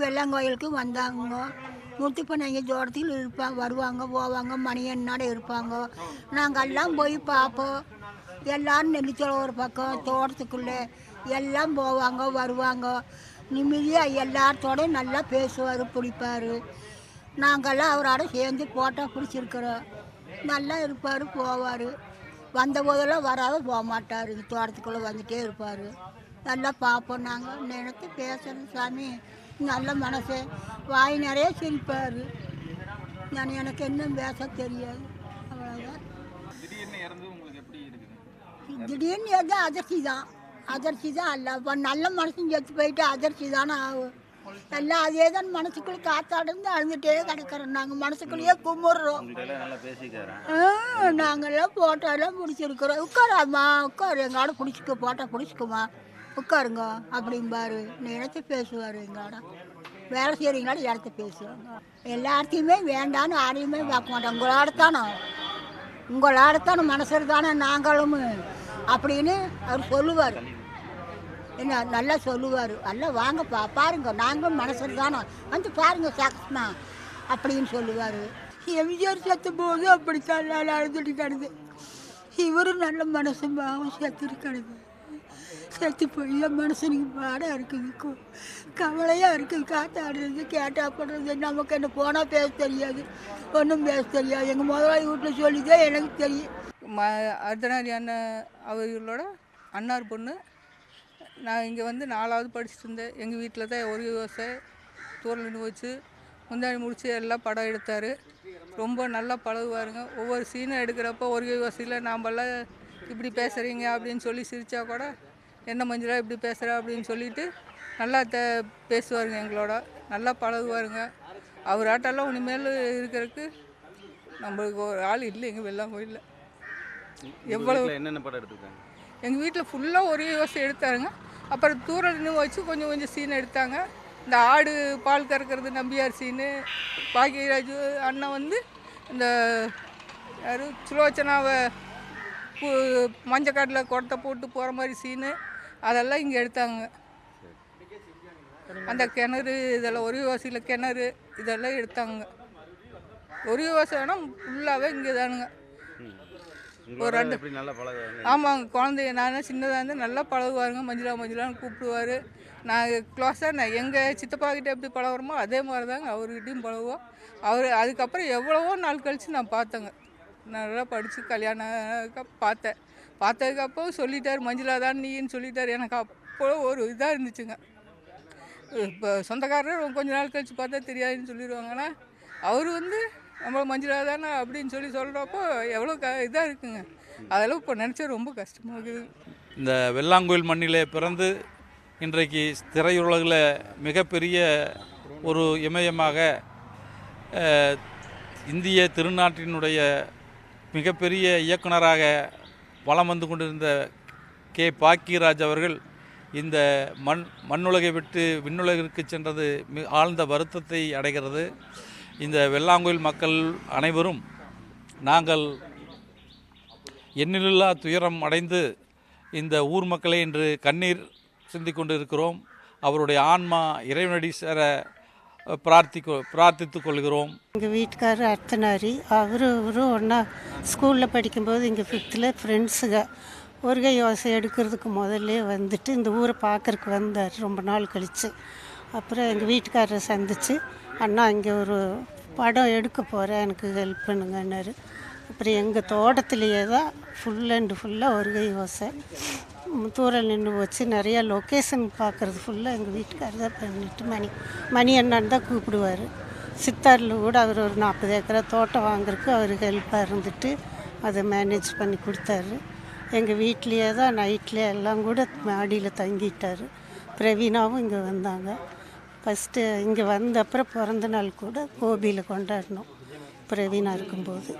வெள்ளாங்கோயிலுக்கு வந்தாங்க. முத்துப்பனைங்க தோட்டத்தில் வருவாங்க போவாங்க, மணியண்ணோட இருப்பாங்க. நாங்கள்லாம் போய் பார்ப்போம். எல்லோரும் நெல்லிச்சோள ஒரு பக்கம் தோட்டத்துக்குள்ளே எல்லாம் போவாங்க வருவாங்க. நிம்மதியாக எல்லாத்தோட நல்லா பேசுவார், பிடிப்பார். நாங்கள்லாம் அவரோட சேர்ந்து ஃபோட்டோ பிடிச்சிருக்கிறோம். நல்லா இருப்பார், போவார். வந்த போதெல்லாம் வராத போக மாட்டார். தோட்டத்துக்குள்ளே வந்துகிட்டே இருப்பார். நல்லா பார்ப்போம். நாங்கள் நினைத்து பேசுகிறது சாமி. நல்ல மனசு, வாய் நிறைய சிரிப்பார். எனக்கு இன்னும் பேச தெரியாது. அவ்வளோதான். திடீர்னு எது அதிர்ச்சி தான் அல்ல. இப்போ நல்ல மனசும் செத்து போயிட்டு அதிர்ச்சி தானே ஆகும். எல்லாம் அதே தான் மனசுக்குள்ளே காத்தாடுந்து அழுந்துகிட்டே கிடக்கிறோம். நாங்கள் மனசுக்குள்ளேயே கும்பிட்றோம். நாங்கள்லாம் ஃபோட்டோலாம் பிடிச்சிருக்கிறோம். உட்காராம்மா உட்காரு, எங்களோட பிடிச்சிக்க ஃபோட்டோ பிடிச்சிக்குமா உட்காருங்க அப்படிம்பாரு. நினைத்து பேசுவார். எங்களோட வேலை செய்கிறீங்களோட இடத்த பேசுவாங்க. எல்லாத்தையுமே வேண்டான்னு யாரையுமே பார்க்க மாட்டோம். உங்களோட தானே மனசர் தானே நாங்களும் அப்படின்னு அவர் சொல்லுவார். என்ன நல்லா சொல்லுவார். நல்லா வாங்கப்பா பாருங்க, நாங்களும் மனசர் தானே வந்து பாருங்க சாக்ஸ்மா அப்படின்னு சொல்லுவார். எம்ஜிஆர் செத்த போது அப்படித்தான் நல்லா அழுதுட்டு கிடது. இவரும் நல்ல மனசு பாவம் செத்துருக்கிறது. செத்து போய் மனசுக்கு பாடாக இருக்குது, கவலையாக இருக்குது. காத்தாடுறது கேட்டால் பண்ணுறது நமக்கு என்ன போனால் பேச தெரியாது, ஒன்றும் பேச தெரியாது. எங்கள் முதலாளி வீட்டில் சொல்லிதான் எனக்கு தெரியும். அர்த்தநாரி அண்ணன் அவர்களோட அண்ணார் பொண்ணு. நான் இங்கே வந்து 4வது படிச்சுட்டு இருந்தேன். எங்கள் வீட்டில் தான் ஒரு விவசாய தூரல் நின்று வச்சு முந்தாணி முடிச்சு எல்லாம் படம் எடுத்தார். ரொம்ப நல்லா பழகுவாருங்க. ஒவ்வொரு சீனும் எடுக்கிறப்போ ஒரு விவசாயியில் நாம்பெல்லாம் இப்படி பேசுகிறீங்க அப்படின்னு சொல்லி சிரித்தா கூட என்ன மஞ்சளா இப்படி பேசுகிற அப்படின்னு சொல்லிட்டு நல்லா பேசுவாருங்க. எங்களோட நல்லா பழகுவாருங்க. அவர் ஆட்டெல்லாம் இனிமேல் இருக்கிறதுக்கு நம்மளுக்கு ஒரு ஆள் இல்லைங்க வெள்ளாங்கோயிலில். எவ்வளவு என்னென்ன படம் எடுத்துருக்காங்க? எங்கள் வீட்டில் ஃபுல்லாக ஒரே விவசாயம் எடுத்தாருங்க. அப்புறம் தூரம் நின்று வச்சு கொஞ்சம் கொஞ்சம் சீன் எடுத்தாங்க. இந்த ஆடு பால் கறக்கிறது நம்பியார் சீனு, பாக்கியராஜ் அண்ணன் வந்து இந்த யார் சுலோச்சனாவை மஞ்சக்காட்டில் குடத்தை போட்டு போகிற மாதிரி சீனு அதெல்லாம் இங்கே எடுத்தாங்க. அந்த கிணறு இதெல்லாம் ஒரு விவசாயியில் கிணறு இதெல்லாம் எடுத்தாங்க. ஒரு விவசாயம்னா ஃபுல்லாகவே இங்கே தானுங்க. ஒரு 2 ஆமாங்க. குழந்தைய நான் சின்னதாக இருந்து நல்லா பழகுவாருங்க. மஞ்சளான்னு கூப்பிடுவார். நான் க்ளோஸாக எங்கள் சித்தப்பாக்கிட்ட எப்படி பழகுறோமோ அதே மாதிரி தாங்க அவர்கிட்டையும் பழகுவோம். அவர் அதுக்கப்புறம் எவ்வளவோ நாள் கழித்து நான் பார்த்தேங்க. நல்லா படித்து கல்யாணம் பார்த்ததுக்கப்புறம் சொல்லிட்டார், மஞ்சளா தான் நீன்னு சொல்லிட்டார். எனக்கு அப்போ ஒரு இதாக இருந்துச்சுங்க. இப்போ சொந்தக்காரர் கொஞ்ச நாள் கழித்து பார்த்தா தெரியாதுன்னு சொல்லிடுவாங்கன்னா அவர் வந்து நம்ம மஞ்சளா தானே அப்படின்னு சொல்கிறப்போ எவ்வளோ இதாக இருக்குங்க. அதெல்லாம் இப்போ நினச்சா ரொம்ப கஷ்டமாக இருக்குது. இந்த வெள்ளாங்கோயில் மண்ணிலே பிறந்து இன்றைக்கு திரையுலகில் மிகப்பெரிய ஒரு இமயமாக இந்திய திருநாட்டினுடைய மிகப்பெரிய இயக்குனராக வலம் வந்து கொண்டிருந்த கே. பாக்கியராஜ் அவர்கள் இந்த மண்ணுலகை விட்டு விண்ணுலகிற்கு சென்றது ஆழ்ந்த வருத்தத்தை அடைகிறது. இந்த வெள்ளாங்கோயில் மக்கள் அனைவரும் நாங்கள் எண்ணில்லா துயரம் அடைந்து இந்த ஊர் மக்களை இன்று கண்ணீர் சிந்திக் கொண்டு இருக்கிறோம். அவருடைய ஆன்மா இறைவனடி சேர பிரார்த்தித்துக் கொள்கிறோம். எங்கள் வீட்டுக்காரர் அர்த்தநாரி, அவரும் ஒன்றா ஸ்கூலில் படிக்கும்போது இங்கே 5th ஃப்ரெண்ட்ஸுங்க ஒருகை யோசை எடுக்கிறதுக்கு முதல்ல வந்துட்டு இந்த ஊரை பார்க்குறக்கு வந்தார் ரொம்ப நாள் கழித்து. அப்புறம் எங்கள் வீட்டுக்காரரை சந்தித்து, அண்ணா இங்கே ஒரு படம் எடுக்க போகிறேன், எனக்கு ஹெல்ப் பண்ணுங்கன்னாரு. அப்புறம் எங்கள் தோட்டத்துலேயே தான் ஃபுல்லாக ஒருகை யோசை தூரல் நின்று வச்சு நிறையா லொக்கேஷன் பார்க்குறது ஃபுல்லாக எங்கள் வீட்டுக்காரர் தான் பண்ணிட்டு மணி அண்ணான்னு தான் கூப்பிடுவார். சித்தாரில் கூட அவர் ஒரு 40 ஏக்கரா தோட்டம் வாங்குறதுக்கு அவர் ஹெல்ப்பாக இருந்துட்டு அதை மேனேஜ் பண்ணி கொடுத்தாரு. எங்கள் வீட்லேயே தான் நைட்லேயே எல்லாம் கூட மாடியில் தங்கிட்டார். பிரவீனாவும் இங்கே வந்தாங்க. ஃபஸ்ட்டு இங்கே வந்த அப்புறம் பிறந்த நாள் கூட கோபியில் கொண்டாடினோம். பிரவீனா இருக்கும்போது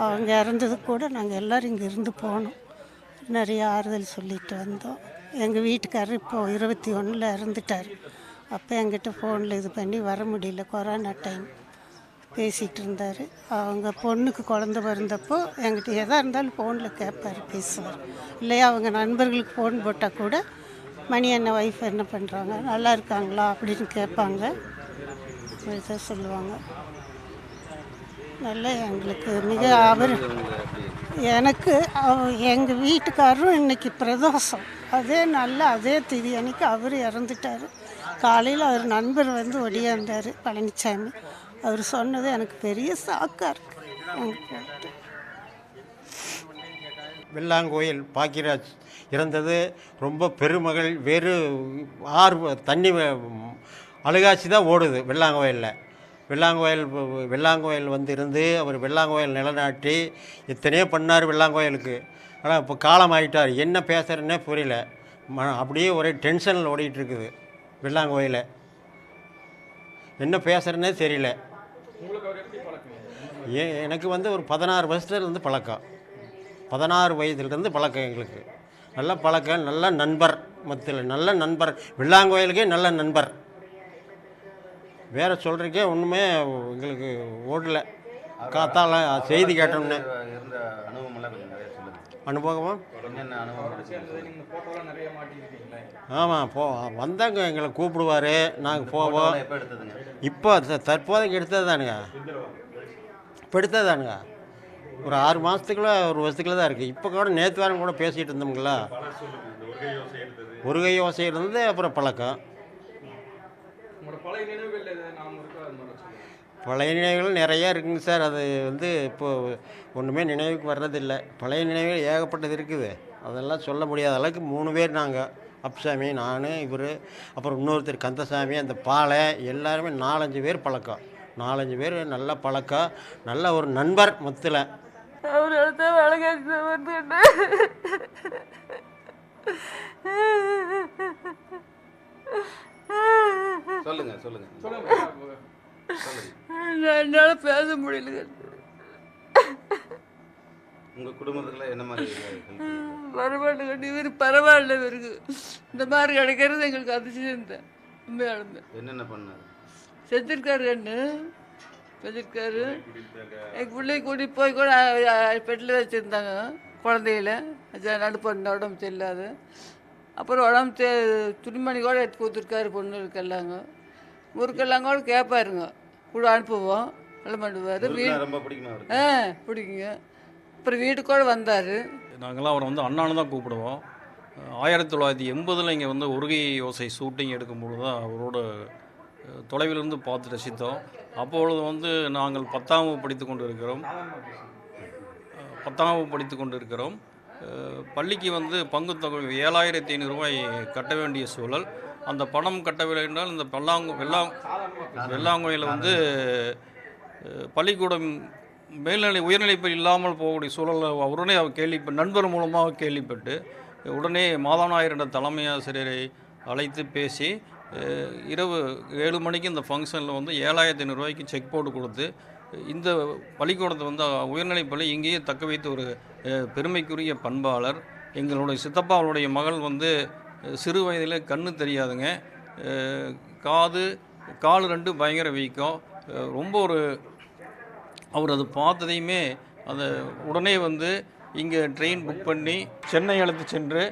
அவங்க இறந்ததுக்கு கூட நாங்கள் எல்லோரும் இங்கே இருந்து போனோம். நிறைய ஆறுதல் சொல்லிட்டு வந்தோம். எங்கள் வீட்டுக்காரர் இப்போது 21 இறந்துட்டார். அப்போ என்கிட்ட ஃபோனில் இது பண்ணி வர முடியல, கொரோனா டைம் பேசிகிட்டு இருந்தார். அவங்க பொண்ணுக்கு குழந்த பிறந்தப்போ என்கிட்ட எதாக இருந்தாலும் ஃபோனில் கேட்பார், பேசுவார். இல்லையா அவங்க நண்பர்களுக்கு ஃபோன் போட்டால் கூட மணி அண்ணன் ஒய்ஃப் என்ன பண்ணுறாங்க, நல்லா இருக்காங்களா அப்படின்னு கேட்பாங்க. இப்படிதான் சொல்லுவாங்க. நல்லா எங்களுக்கு மிக அவர் எனக்கு எங்கள் வீட்டுக்காரரும் இன்றைக்கி பிரதோஷம், அதே திதி அன்னைக்கு அவர் இறந்துட்டார். காலையில் அவர் நண்பர் வந்து ஒடியாந்தார், பழனிசாமி. அவர் சொன்னது எனக்கு பெரிய சாக்காக இருக்குது. வெள்ளாங்கோயில் பாக்கியராஜ் இறந்தது ரொம்ப பெருமகள். தண்ணி அழுகாட்சி தான் ஓடுது வெள்ளாங்கோயில் வந்து இருந்து அவர் வெள்ளாங்கோயில் நிலநாட்டி எத்தனையோ பண்ணார் வெள்ளாங்கோயிலுக்கு. ஆனால் இப்போ காலம் ஆகிட்டார். என்ன பேசுகிறேன்னே புரியல. அப்படியே ஒரே டென்ஷனில் ஓடிட்டு இருக்குது வெள்ளாங்கோயில். என்ன பேசுகிறேன்னே தெரியல. எனக்கு வந்து ஒரு 16 வருஷத்துலேருந்து பழக்கம், 16 வயதுலேருந்து பழக்கம். எங்களுக்கு நல்ல பழக்கம், நல்ல நண்பர் மத்தியில், நல்ல நண்பர். வெள்ளாங்கோயிலுக்கே நல்ல நண்பர். வேறு சொல்கிறக்கே ஒன்றுமே எங்களுக்கு ஓடலை. காத்தால செய்தி கேட்டோம்னு அனுபவமா? ஆமாம், வந்தாங்க, எங்களை கூப்பிடுவார், நாங்கள் போவோம். இப்போ தற்போதைக்கு எடுத்தது தானுங்க, ஒரு 6 மாதத்துக்குள்ள, ஒரு வருஷத்துக்குள்ள தான் இருக்குது. இப்போ கூட நேற்று வாரம் கூட பேசிகிட்டு இருந்தோம்ங்களா, ஒரு கை யோசை இருந்தது. அப்புறம் பழக்கம், பழைய நினைவுகள் நிறையா இருக்குங்க சார். அது வந்து இப்போது ஒன்றுமே நினைவுக்கு வர்றதில்லை. பழைய நினைவுகள் ஏகப்பட்டது இருக்குது, அதெல்லாம் சொல்ல முடியாத அளவுக்கு. 3 பேர் நாங்கள், அப்சாமி, நான், இவர், அப்புறம் இன்னொருத்தர் கந்தசாமி, அந்த பாலை, எல்லாருமே 4-5 பேர் பழக்கம். 4-5 பேர் நல்ல பழக்கம், நல்ல ஒரு நண்பர் மொத்தத்தில். அவர் எடுத்த வழக்கு வந்துட்டு என்னால் பேச முடியல. உங்கள் குடும்பத்தில் என்ன மாதிரி பரவாயில்ல கட்டி, இவர் பரவாயில்ல, இவருக்கு இந்த மாதிரி கிடைக்கிறது எங்களுக்கு அதிசயம் தான். உண்மையாக என்னென்ன பண்ணார்? செத்துருக்காரு, செத்துருக்காரு. எங்கள் பிள்ளைய கூட்டிகிட்டு போய் கூட பெட்டில் வச்சுருந்தாங்க குழந்தையில. நடுப்பொண்ணு உடம்பு சரியில்லாது. அப்புறம் உடம்பு துணிமணி கூட எடுத்து கொடுத்துருக்காரு பொண்ணுக்கெல்லாங்க. முறுக்கெல்லாம் கூட கேட்பாருங்க, கூட அனுப்புவோம், நல்ல பண்ணுவார். ரொம்ப பிடிக்குமா? பிடிக்குங்க. அப்புறம் வீட்டுக்கு கூட வந்தார். நாங்களாம் அவரை வந்து அண்ணான்னு தான் கூப்பிடுவோம். 1980 இங்கே வந்து ஒருகை யோசை ஷூட்டிங் எடுக்கும்பொழுது தான் அவரோட தொலைவிலிருந்து பார்த்து ரசித்தோம். அப்பொழுது வந்து நாங்கள் 10ஆம் வகுப்பு படித்து கொண்டு இருக்கிறோம். பள்ளிக்கு வந்து பங்குத்தொகை 7500 ரூபாய் கட்ட வேண்டிய சூழல். அந்த பணம் கட்டவில்லை என்றால் இந்த வெள்ளாங்கோயில் வந்து பள்ளிக்கூடம் உயர்நிலைப்பள்ளி இல்லாமல் போகக்கூடிய சூழல் உடனே நண்பர் மூலமாக கேள்விப்பட்டு உடனே மாதவநாயர் என்ற தலைமை ஆசிரியரை அழைத்து பேசி இரவு 7 மணிக்கு இந்த ஃபங்க்ஷனில் வந்து 7500 ரூபாய்க்கு செக் போட்டு கொடுத்து இந்த பள்ளிக்கூடத்தை வந்து உயர்நிலைப்பள்ளி இங்கேயே தக்க வைத்து ஒரு பெருமைக்குரிய பண்பாளர். எங்களுடைய சித்தப்பா அவருடைய மகள் வந்து சிறு வயதில் கண்ணு தெரியாதுங்க, கால் 2 பயங்கர வீக்கம். ரொம்ப அவர் அது பார்த்ததையுமே அந்த உடனே வந்து இங்கே ட்ரெயின் புக் பண்ணி சென்னை அழைத்து சென்று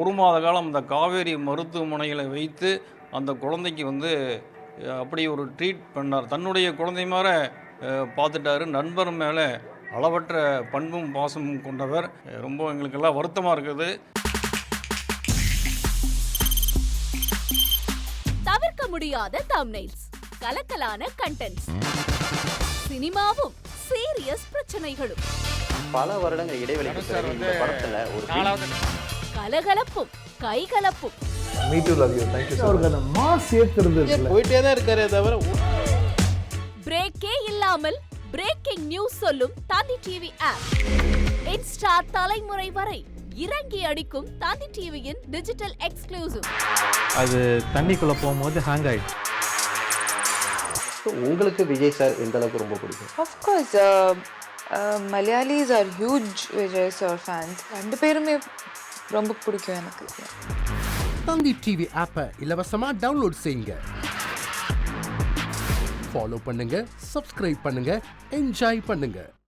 1 மாத காலம் அந்த காவேரி மருத்துவமனைகளை வைத்து அந்த குழந்தைக்கு வந்து அப்படி ஒரு ட்ரீட் பண்ணார். தன்னுடைய குழந்தை மாதிரி பார்த்துட்டாரு. நண்பர் மேலே அளவற்ற பண்பும் பாசமும் கொண்டவர். ரொம்ப எங்களுக்கெல்லாம் வருத்தமாக இருக்குது. தவிர்க்க முடியாத தம்ப்நெயில்ஸ், கலக்கலான கண்டென்ட்ஸ், சினிமாவும் சீரியஸ் பிரச்சனைகளும், பல வருடங்கள் இடைவெளிக்கு பிறகு இந்த படத்துல ஒரு கலகலப்பும் கைகலப்பும். Me too love you. Thank you sir. அவருக்கு அந்த மாஸ் ஏத்துறது இல்ல, போயிட்டே தான் இருக்காரே தவிர பிரேக்கே இல்லாமல் பிரேக்கிங் நியூஸ் சொல்லும் தந்தி டிவி ஆப். இன்ஸ்டா தலைமுறை வரை இறங்கி அடிக்கும் தந்தி டிவியின் டிஜிட்டல் எக்ஸ்க்ளூசிவ். அது தண்ணிக்குள்ள போகும்போது ஹேங் ஆயிடுச்சு. உங்களுக்கு விஜய் சார் எந்த அளவுக்கு ரொம்ப பிடிக்கும்? Of course, Malayalis are huge Vijay sir fans. ரெண்டு பேருமே ரொம்ப பிடிக்கும் எனக்கு. தந்தி டிவி ஆப்பை இலவசமா டவுன்லோட் செய்யுங்க, ஃபாலோ பண்ணுங்க, சப்ஸ்கிரைப் பண்ணுங்க, என்ஜாய் பண்ணுங்க.